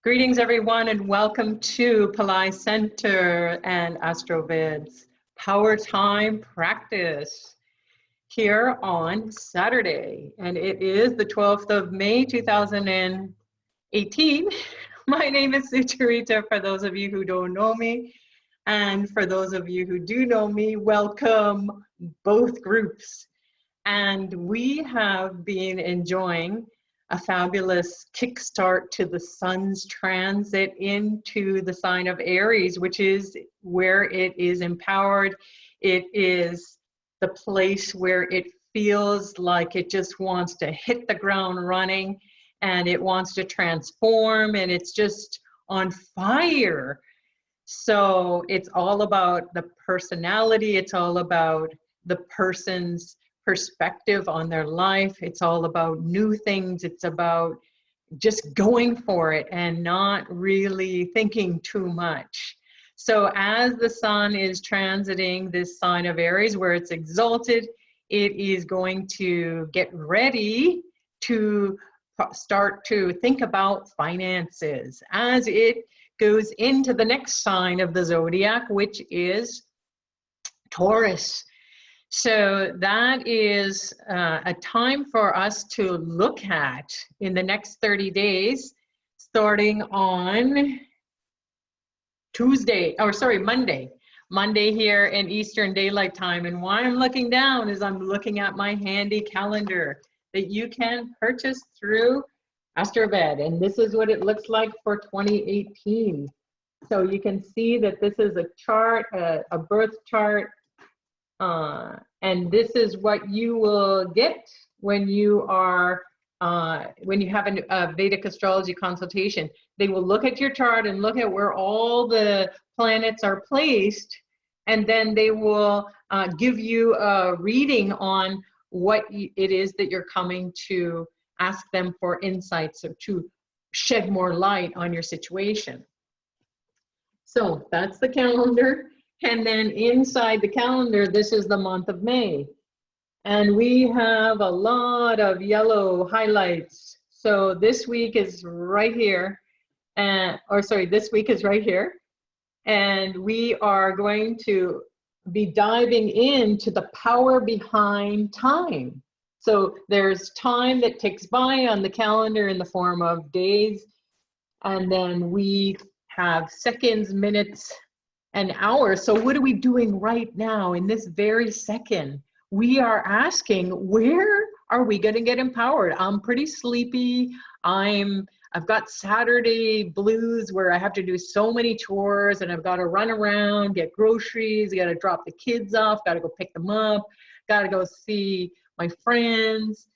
Greetings, everyone, and welcome to Pillai Center and Astroved's Power Time Practice here on Saturday. And it is the 12th of May, 2018. My name is Sucharita, for those of you who don't know me. And for those of you who do know me, welcome both groups. And we have been enjoying a fabulous kickstart to the sun's transit into the sign of Aries, which is where it is empowered. It is the place where it feels like it just wants to hit the ground running and it wants to transform and it's just on fire. So it's all about the personality. It's all about the person's perspective on their life. It's all about new things. It's about just going for it and not really thinking too much. So as the sun is transiting this sign of Aries where it's exalted, it is going to get ready to start to think about finances as it goes into the next sign of the zodiac, which is Taurus. So that is a time for us to look at in the next 30 days, starting on Monday here in Eastern Daylight Time. And why I'm looking down is I'm looking at my handy calendar that you can purchase through Astroved. And this is what it looks like for 2018. So you can see that this is a chart, a birth chart. And this is what you will get when you are when you have a Vedic astrology consultation. They will look at your chart and look at where all the planets are placed, and then they will give you a reading on what it is that you're coming to ask them for insights or to shed more light on your situation. So that's the calendar. And then inside the calendar, this is the month of May. And we have a lot of yellow highlights. So this week is right here. This week is right here. And we are going to be diving into the power behind time. So there's time that ticks by on the calendar in the form of days. And then we have seconds, minutes, an hour. So what are we doing right now in this very second? We are asking, where are we going to get empowered? I'm pretty sleepy. I've got Saturday blues where I have to do so many chores and I've got to run around, get groceries, got to drop the kids off, got to go pick them up, got to go see my friends,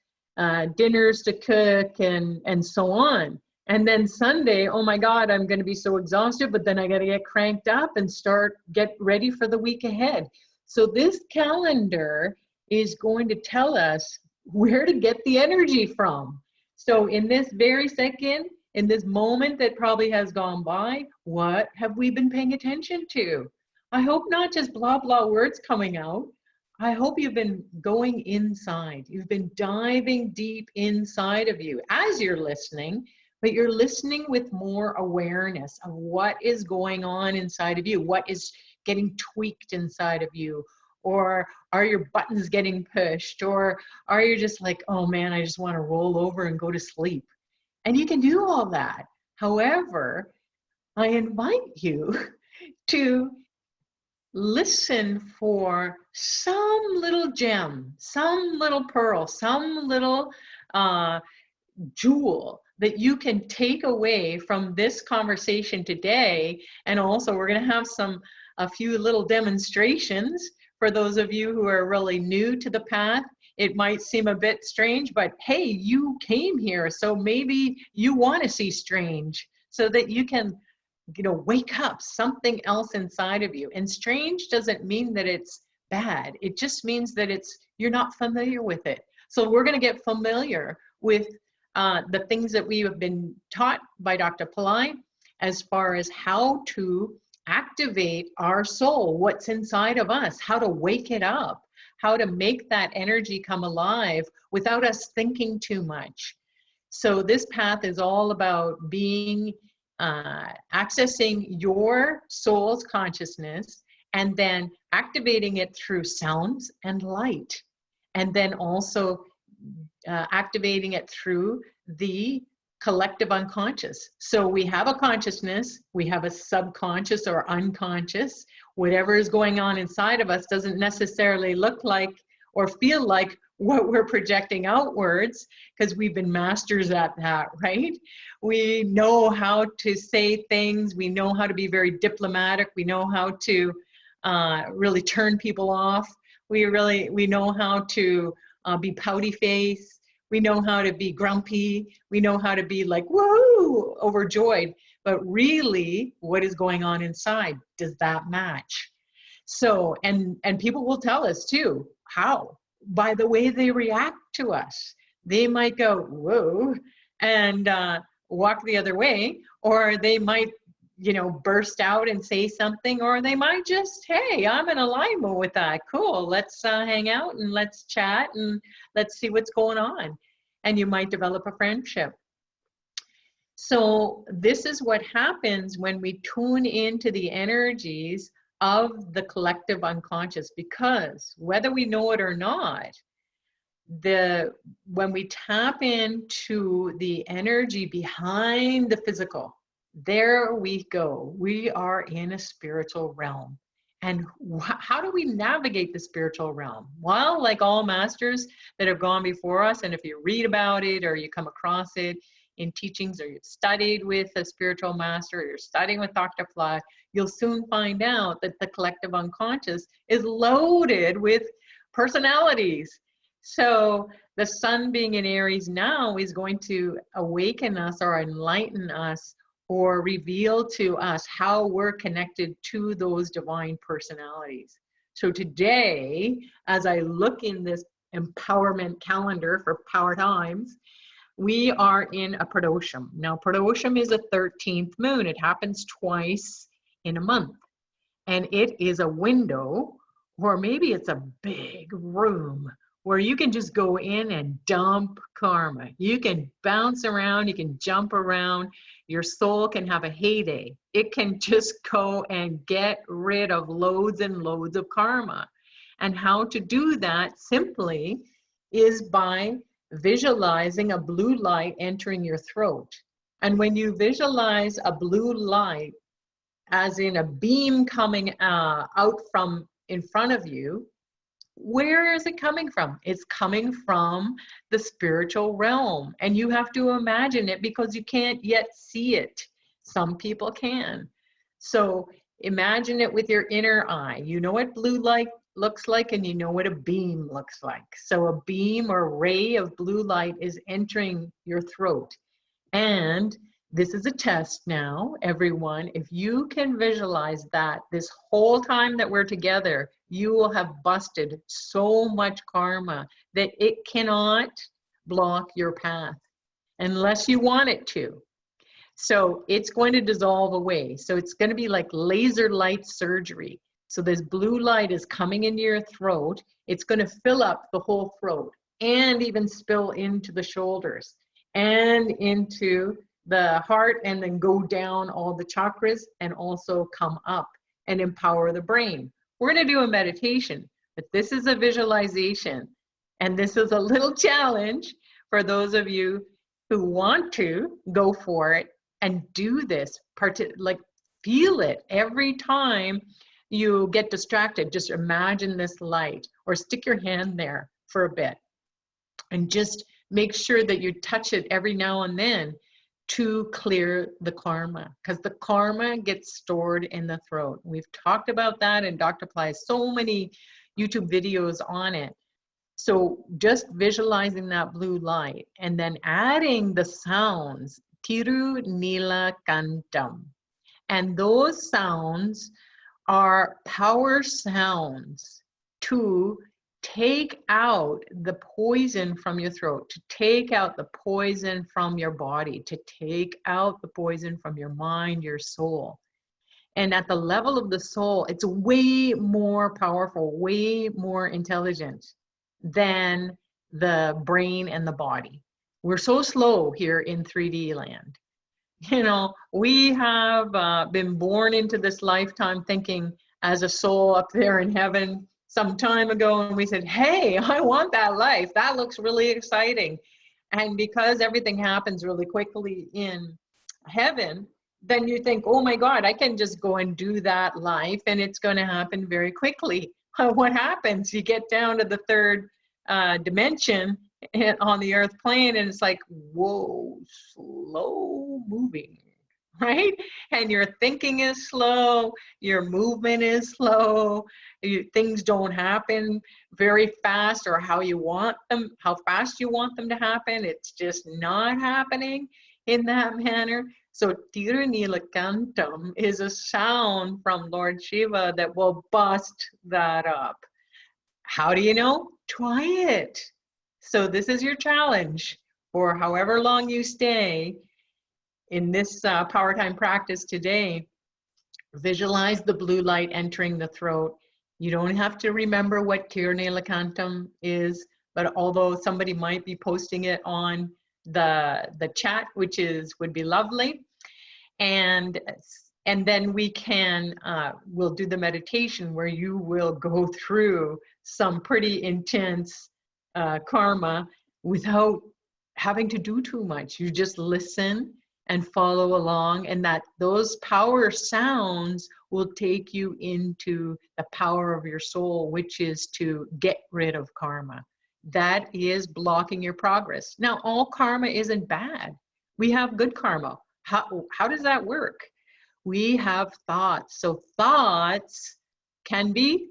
dinners to cook and so on. And then Sunday, oh my God, I'm going to be so exhausted, but then I got to get cranked up and get ready for the week ahead. So this calendar is going to tell us where to get the energy from. So in this very second, in this moment that probably has gone by, what have we been paying attention to? I hope not just blah, blah words coming out. I hope you've been going inside. You've been diving deep inside of you as you're listening. But you're listening with more awareness of what is going on inside of you, what is getting tweaked inside of you, or are your buttons getting pushed, or are you just like, oh man, I just want to roll over and go to sleep. And you can do all that. However, I invite you to listen for some little gem, some little pearl, some little jewel that you can take away from this conversation today. And also we're going to have a few little demonstrations for those of you who are really new to the path. It might seem a bit strange, but hey, you came here, so maybe you want to see strange so that you can, wake up something else inside of you. And strange doesn't mean that it's bad. It just means that you're not familiar with it. So we're going to get familiar with the things that we have been taught by Dr. Pillai as far as how to activate our soul, what's inside of us, how to wake it up, how to make that energy come alive without us thinking too much. So this path is all about being accessing your soul's consciousness and then activating it through sounds and light. And then also activating it through the collective unconscious. So we have a consciousness, we have a subconscious or unconscious. Whatever is going on inside of us doesn't necessarily look like or feel like what we're projecting outwards, because we've been masters at that, right? We know how to say things, we know how to be very diplomatic, we know how to really turn people off, we know how to be pouty face, we know how to be grumpy, we know how to be like, whoa, overjoyed, but really what is going on inside, does that match? So, and people will tell us too, how? By the way they react to us. They might go, whoa, and walk the other way, or they might, you know, burst out and say something, or they might just, hey, I'm in alignment with that. Cool, let's hang out and let's chat and let's see what's going on. And you might develop a friendship. So this is what happens when we tune into the energies of the collective unconscious, because whether we know it or not, when we tap into the energy behind the physical, there we go. We are in a spiritual realm. And how do we navigate the spiritual realm? Well, like all masters that have gone before us, and if you read about it or you come across it in teachings, or you've studied with a spiritual master, or you're studying with Dr. Fly, you'll soon find out that the collective unconscious is loaded with personalities. So the sun being in Aries now is going to awaken us or enlighten us or reveal to us how we're connected to those divine personalities. So today, as I look in this empowerment calendar for Power Times, we are in a Pradosham. Now, Pradosham is a 13th moon. It happens twice in a month. And it is a window, or maybe it's a big room, where you can just go in and dump karma. You can bounce around, you can jump around, your soul can have a heyday. It can just go and get rid of loads and loads of karma. And how to do that simply is by visualizing a blue light entering your throat. And when you visualize a blue light, as in a beam coming out from in front of you, where is it coming from? It's coming from the spiritual realm. And you have to imagine it because you can't yet see it. Some people can. So imagine it with your inner eye. You know what blue light looks like, and you know what a beam looks like. So a beam or ray of blue light is entering your throat. And this is a test now, everyone. If you can visualize that this whole time that we're together, you will have busted so much karma that it cannot block your path unless you want it to. So it's going to dissolve away. So it's going to be like laser light surgery. So this blue light is coming into your throat. It's going to fill up the whole throat and even spill into the shoulders and into the heart, and then go down all the chakras and also come up and empower the brain. We're going to do a meditation, but this is a visualization, and this is a little challenge for those of you who want to go for it and do this, like feel it every time you get distracted. Just imagine this light, or stick your hand there for a bit and just make sure that you touch it every now and then to clear the karma, because the karma gets stored in the throat. We've talked about that, and Dr. Pillai has so many YouTube videos on it. So just visualizing that blue light and then adding the sounds, Thiru Neela Kantam. And those sounds are power sounds to take out the poison from your throat, to take out the poison from your body, to take out the poison from your mind, your soul. And at the level of the soul, it's way more powerful, way more intelligent than the brain and the body. We're so slow here in 3D land. You know, we have been born into this lifetime thinking as a soul up there in heaven some time ago, and we said, hey, I want that life. That looks really exciting. And because everything happens really quickly in heaven, then you think, oh my God, I can just go and do that life and it's going to happen very quickly. What happens? You get down to the third dimension on the earth plane and it's like, whoa, slow moving, right? And your thinking is slow, your movement is slow, things don't happen very fast or how you want them, how fast you want them to happen. It's just not happening in that manner. So Thiru Neela Kantam is a sound from Lord Shiva that will bust that up. How do you know? Try it. So this is your challenge for however long you stay in this power time practice today. Visualize the blue light entering the throat. You don't have to remember what Thiru Neela Kantam is, but although somebody might be posting it on the chat, which would be lovely. And then we can, we'll do the meditation where you will go through some pretty intense karma without having to do too much. You just listen and follow along, and that those power sounds will take you into the power of your soul, which is to get rid of karma. That is blocking your progress. Now, all karma isn't bad. We have good karma. How does that work? We have thoughts. So thoughts can be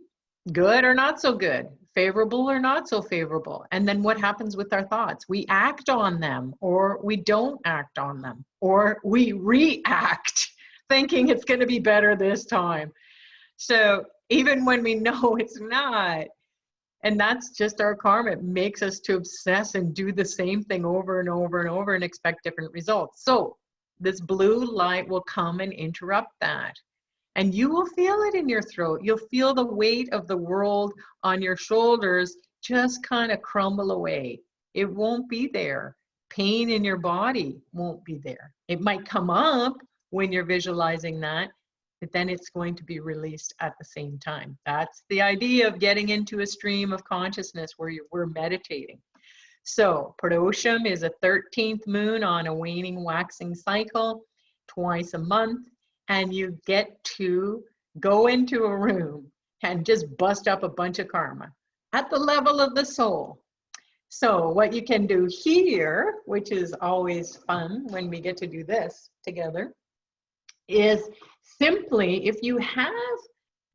good or not so good, favorable or not so favorable. And then what happens with our thoughts? We act on them, or we don't act on them, or we react thinking it's going to be better this time. So even when we know it's not, and that's just our karma, it makes us to obsess and do the same thing over and over and over and expect different results. So this blue light will come and interrupt that. And you will feel it in your throat. You'll feel the weight of the world on your shoulders just kind of crumble away. It won't be there. Pain in your body won't be there. It might come up when you're visualizing that, but then it's going to be released at the same time. That's the idea of getting into a stream of consciousness where we're meditating. So Pradosham is a 13th moon on a waning waxing cycle, twice a month. And you get to go into a room and just bust up a bunch of karma at the level of the soul. So what you can do here, which is always fun when we get to do this together, is simply if you have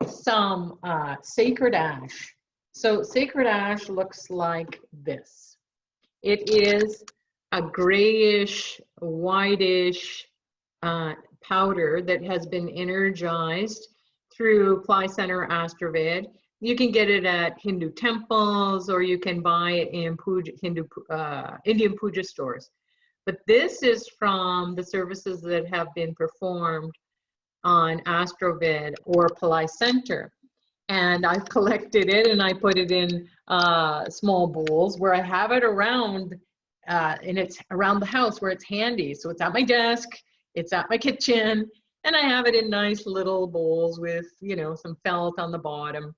some sacred ash. So sacred ash looks like this. It is a grayish, whitish, powder that has been energized through Pillai Center Astroved. You can get it at Hindu temples, or you can buy it in Indian puja stores. But this is from the services that have been performed on Astroved or Pillai Center. And I've collected it and I put it in small bowls where I have it around, and it's around the house where it's handy. So it's at my desk, it's at my kitchen, and I have it in nice little bowls with, you know, some felt on the bottom.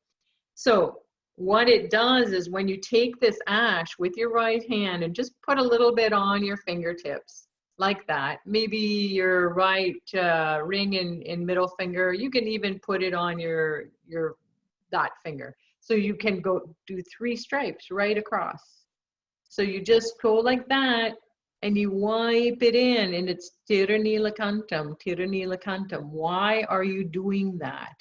So what it does is when you take this ash with your right hand and just put a little bit on your fingertips, like that, maybe your right ring and middle finger, you can even put it on your dot finger. So you can go do 3 stripes right across. So you just go like that, and you wipe it in, and it's Thiru Neela Kantam, Thiru Neela Kantam. Why are you doing that?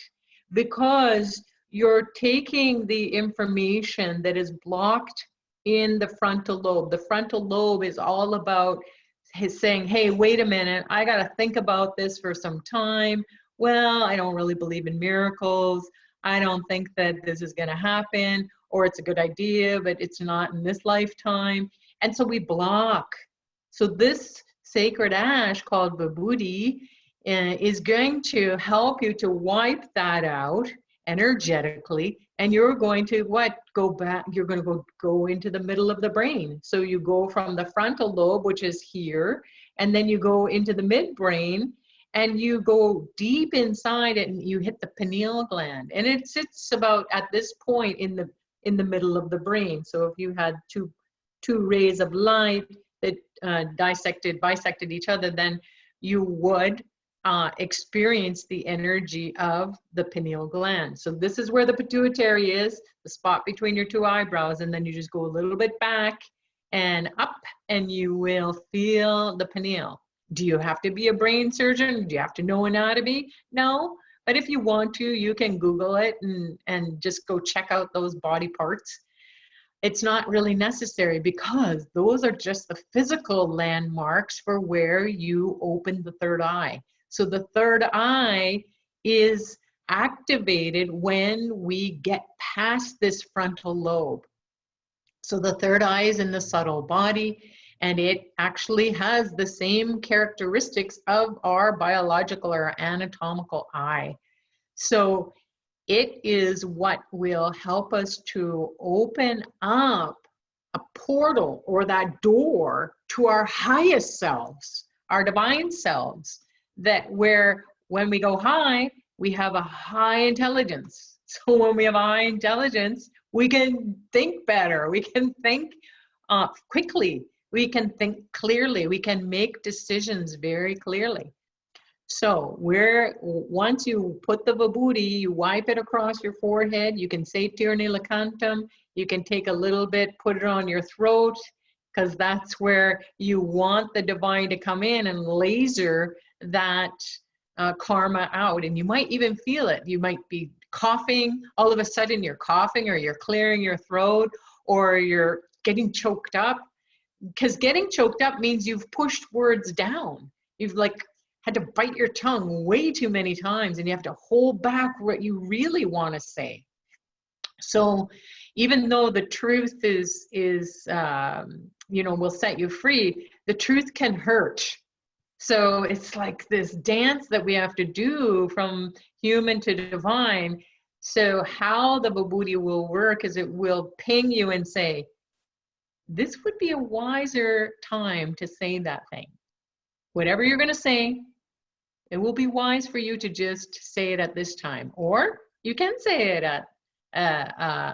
Because you're taking the information that is blocked in the frontal lobe. The frontal lobe is all about saying, hey, wait a minute, I got to think about this for some time. Well, I don't really believe in miracles. I don't think that this is going to happen, or it's a good idea, but it's not in this lifetime. And so we block. So this sacred ash called Vibhuti is going to help you to wipe that out energetically, and you're going to go back, you're going to go into the middle of the brain. So you go from the frontal lobe, which is here, and then you go into the midbrain, and you go deep inside it, and you hit the pineal gland, and it sits about at this point in the middle of the brain. So if you had two rays of light that bisected each other, then you would experience the energy of the pineal gland. So this is where the pituitary is, the spot between your two eyebrows, and then you just go a little bit back and up, and you will feel the pineal. Do you have to be a brain surgeon? Do you have to know anatomy? No, but if you want to, you can Google it and just go check out those body parts. It's not really necessary, because those are just the physical landmarks for where you open the third eye. So the third eye is activated when we get past this frontal lobe. So the third eye is in the subtle body, and it actually has the same characteristics of our biological or anatomical eye. So it is what will help us to open up a portal, or that door, to our highest selves, our divine selves, that where when we go high, we have a high intelligence. So when we have a high intelligence, we can think better, we can think quickly, we can think clearly, we can make decisions very clearly. So once you put the vibhuti, you wipe it across your forehead. You can say Thiru Neela Kantam. You can take a little bit, put it on your throat, because that's where you want the divine to come in and laser that karma out. And you might even feel it. You might be coughing. All of a sudden you're coughing, or you're clearing your throat, or you're getting choked up. Because getting choked up means you've pushed words down. You've had to bite your tongue way too many times, and you have to hold back what you really want to say. So even though the truth is will set you free, the truth can hurt. So it's like this dance that we have to do from human to divine. So how the vibhuti will work is it will ping you and say, this would be a wiser time to say that thing. Whatever you're going to say, it will be wise for you to just say it at this time, or you can say it at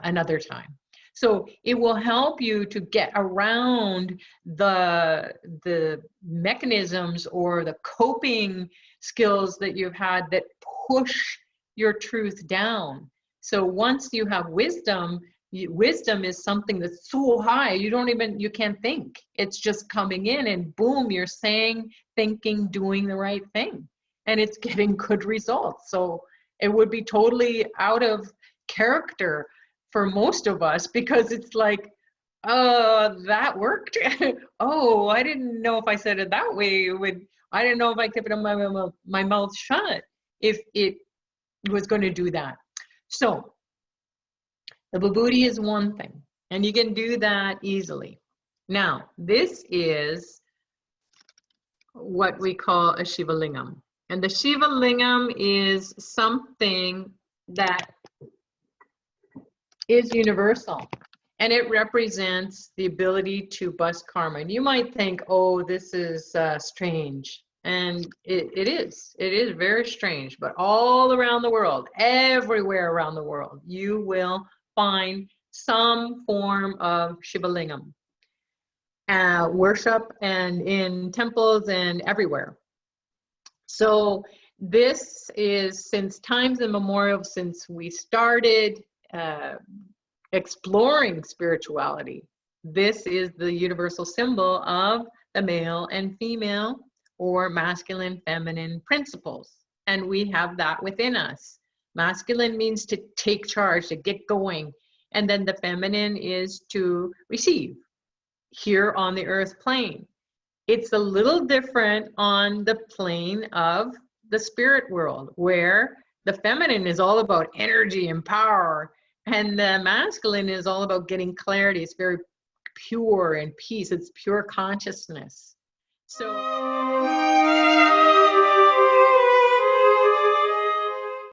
another time. So it will help you to get around the mechanisms or the coping skills that you've had that push your truth down. So once you have wisdom, wisdom is something that's so high, you can't think. It's just coming in, and boom, you're saying, thinking, doing the right thing. And it's getting good results. So it would be totally out of character for most of us, because it's like, that worked. Oh, I didn't know if I said it that way. I didn't know if I kept it on my mouth shut if it was going to do that. So the vibhuti is one thing, and you can do that easily. Now, this is what we call a Siva Lingam. And the Siva Lingam is something that is universal, and it represents the ability to bust karma. And you might think, oh, this is strange. And it is very strange, but all around the world, everywhere around the world, you will find some form of Siva Lingam worship, and in temples and everywhere. So this is, since times immemorial, since we started exploring spirituality, this is the universal symbol of the male and female, or masculine, feminine principles. And we have that within us. Masculine means to take charge, to get going. And then the feminine is to receive here on the earth plane. It's a little different on the plane of the spirit world, where the feminine is all about energy and power, and the masculine is all about getting clarity. It's very pure and peace. It's pure consciousness. So